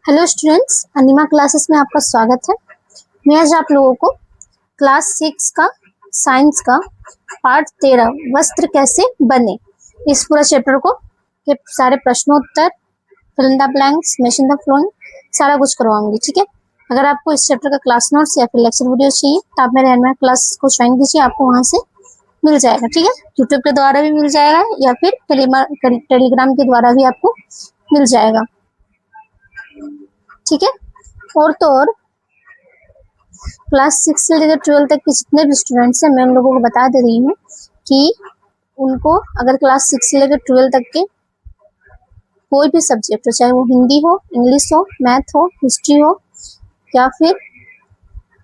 Hello students, अनिमा classes में आपका स्वागत है। मैं आज आप लोगों को क्लास 6 का साइंस का पार्ट 13 वस्त्र कैसे बने इस पूरा चैप्टर को के सारे प्रश्नोत्तर, fill in the blanks, match in the following सारा कुछ करवाऊंगी। ठीक है, अगर आपको इस चैप्टर का क्लास नोट्स या फिर लेक्चर वीडियो चाहिए तो आप मेरे एनवाय क्लास को ज्वाइन कीजिए, आपको वहां से मिल जाएगा। ठीक है, यूट्यूब के द्वारा भी मिल जाएगा या फिर टेलीग्राम के द्वारा भी आपको मिल जाएगा। ठीक है, और तो और क्लास 6 से लेकर 12 तक के जितने भी स्टूडेंट्स हैं मैं उन लोगों को बता दे रही हूँ कि उनको अगर क्लास 6 से लेकर 12 तक के कोई भी सब्जेक्ट हो, चाहे वो हिंदी हो, इंग्लिश हो, मैथ हो, हिस्ट्री हो या फिर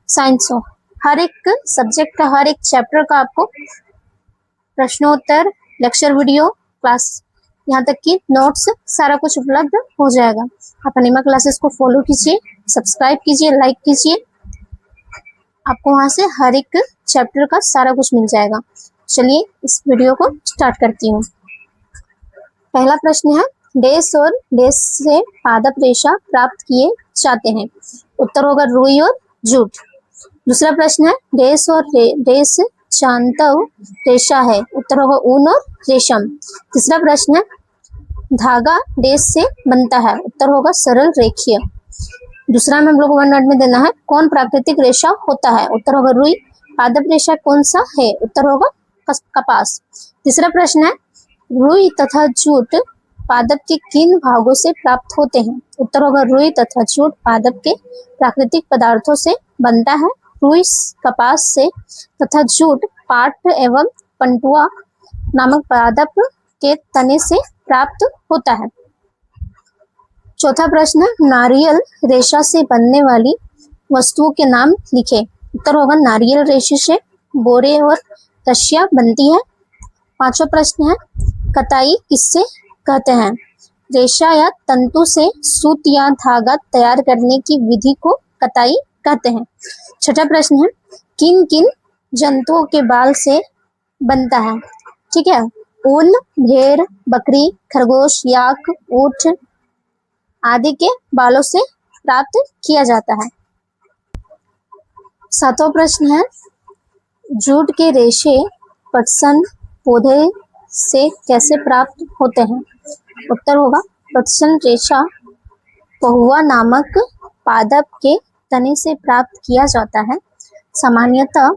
साइंस हो, हर एक सब्जेक्ट का, हर एक चैप्टर का आपको प्रश्नोत्तर, लेक्चर वीडियो, क्लास यहाँ तक कि नोट्स सारा कुछ उपलब्ध हो जाएगा। आप अनिमा क्लासेस को फॉलो कीजिए, सब्सक्राइब कीजिए, लाइक कीजिए, आपको वहां से हर एक चैप्टर का सारा कुछ मिल जाएगा। चलिए इस वीडियो को स्टार्ट करती हूँ। पहला प्रश्न है, डेस और डेस से पादप रेशा प्राप्त किए जाते हैं। उत्तर होगा रुई और जूट। दूसरा प्रश्न है, डेस और डेस चांतव रेशा है। उत्तर होगा ऊन और रेशम। तीसरा प्रश्न है, धागा डेस से बनता है। उत्तर होगा सरल रेखीय। दूसरा में हम लोग को 1 वर्ड में देना है, कौन प्राकृतिक रेशा होता है। उत्तर होगा रुई। पादप रेशा कौन सा है। उत्तर होगा कपास। तीसरा प्रश्न है, रुई तथा जूट पादप के किन भागों से प्राप्त होते हैं। उत्तर होगा रुई तथा जूट पादप के प्राकृतिक पदार्थों से बनता है। रुई कपास से तथा जूट पाट एवं पंटुआ नामक पादप के तने से प्राप्त होता है। चौथा प्रश्न, नारियल रेशा से बनने वाली वस्तुओं के नाम लिखे। उत्तर होगा नारियल रेशे से बोरे और रस्सियां बनती है। पांचवा प्रश्न है, कताई किससे कहते हैं। रेशा या तंतु से सूत या धागा तैयार करने की विधि को कताई कहते हैं। छठा प्रश्न है, किन किन जंतुओं के बाल से बनता है। ठीक है, ऊन भेड़, बकरी, खरगोश, याक, ऊंट आदि के बालों से प्राप्त किया जाता है। सातवां प्रश्न है, जूट के रेशे पटसन पौधे से कैसे प्राप्त होते हैं। उत्तर होगा पटसन रेशा पहुआ नामक पादप के तने से प्राप्त किया जाता है। सामान्यतः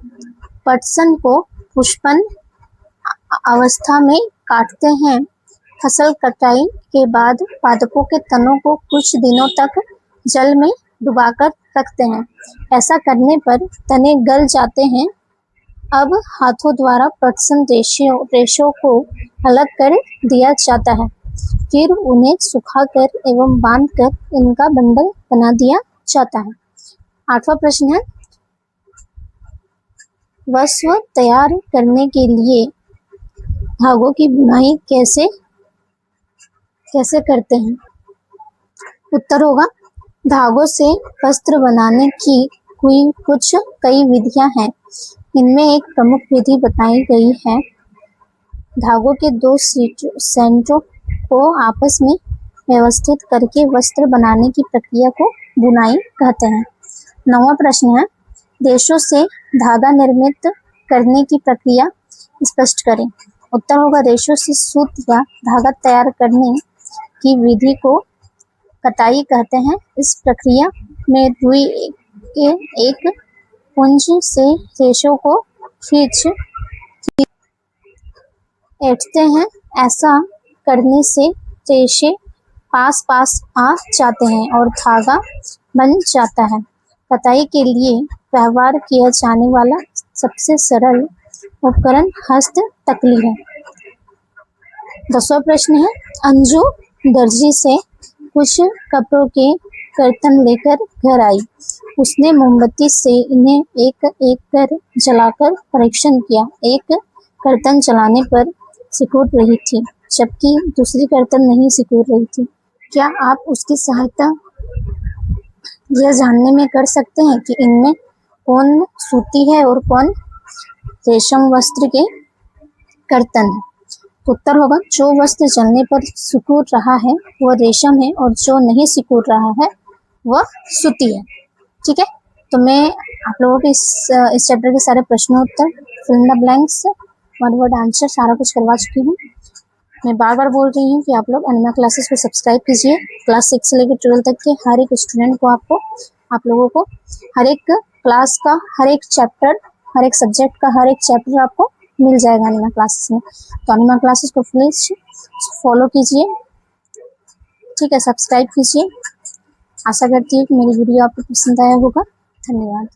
पटसन को पुष्पन अवस्था में काटते हैं। फसल कटाई के बाद पादपों के तनों को कुछ दिनों तक जल में डुबाकर रखते हैं। ऐसा करने पर तने गल जाते हैं। अब हाथों द्वारा पटसन रेशों को अलग कर दिया जाता है, फिर उन्हें सुखाकर एवं बांधकर इनका बंडल बना दिया जाता है। आठवां प्रश्न है, वस्त्र तैयार करने के लिए धागों की बुनाई कैसे करते हैं। उत्तर होगा धागों से वस्त्र बनाने की कई विधियां हैं। इनमें एक प्रमुख विधि बताई गई है। धागों के दो सेंटरों को आपस में व्यवस्थित करके वस्त्र बनाने की प्रक्रिया को बुनाई कहते हैं। 9वां प्रश्न है, देशों से धागा निर्मित करने की प्रक्रिया स्पष्ट करें। उत्तर होगा रेशों से सूत या धागा तैयार करने की विधि को कताई कहते हैं। इस प्रक्रिया में रुई के एक पुंज से रेशों को ऐंठते हैं। ऐसा करने से रेशे पास पास आ जाते हैं और धागा बन जाता है। कताई के लिए व्यवहार किया जाने वाला सबसे सरल उपकरण हस्त तकली है। 10वां प्रश्न है, अंजू दर्जी से कुछ कपड़ों के कर्तन लेकर घर आई। उसने मोमबत्ती से इन्हें एक एक कर जलाकर परीक्षण किया। एक कर्तन जलाने पर सिकुड़ रही थी जबकि दूसरी कर्तन नहीं सिकुड़ रही थी। क्या आप उसकी सहायता यह जानने में कर सकते हैं कि इनमें कौन सूती है और कौन रेशम वस्त्र के कर्तन है। उत्तर होगा जो वस्त्र जलने पर सिकुड़ रहा है वह रेशम है और जो नहीं सिकुड़ रहा है वह सूती है। ठीक है, तो मैं आप लोगों के इस चैप्टर के सारे प्रश्नोत्तर, fill in the blanks, one word answer सारा कुछ करवा चुकी हूँ। मैं बार बार बोल रही हूँ कि आप लोग अनिमा क्लासेस को सब्सक्राइब कीजिए। क्लास 6 से लेकर 12 तक के हर एक स्टूडेंट को आप लोगों को हर एक क्लास का हर एक चैप्टर, हर एक सब्जेक्ट का हर एक चैप्टर आपको मिल जाएगा अनिमा क्लासेस में। तो अनिमा क्लासेस को प्लीज फॉलो कीजिए। ठीक है, सब्सक्राइब कीजिए। आशा करती हूँ कि मेरी वीडियो आपको पसंद आया होगा। धन्यवाद।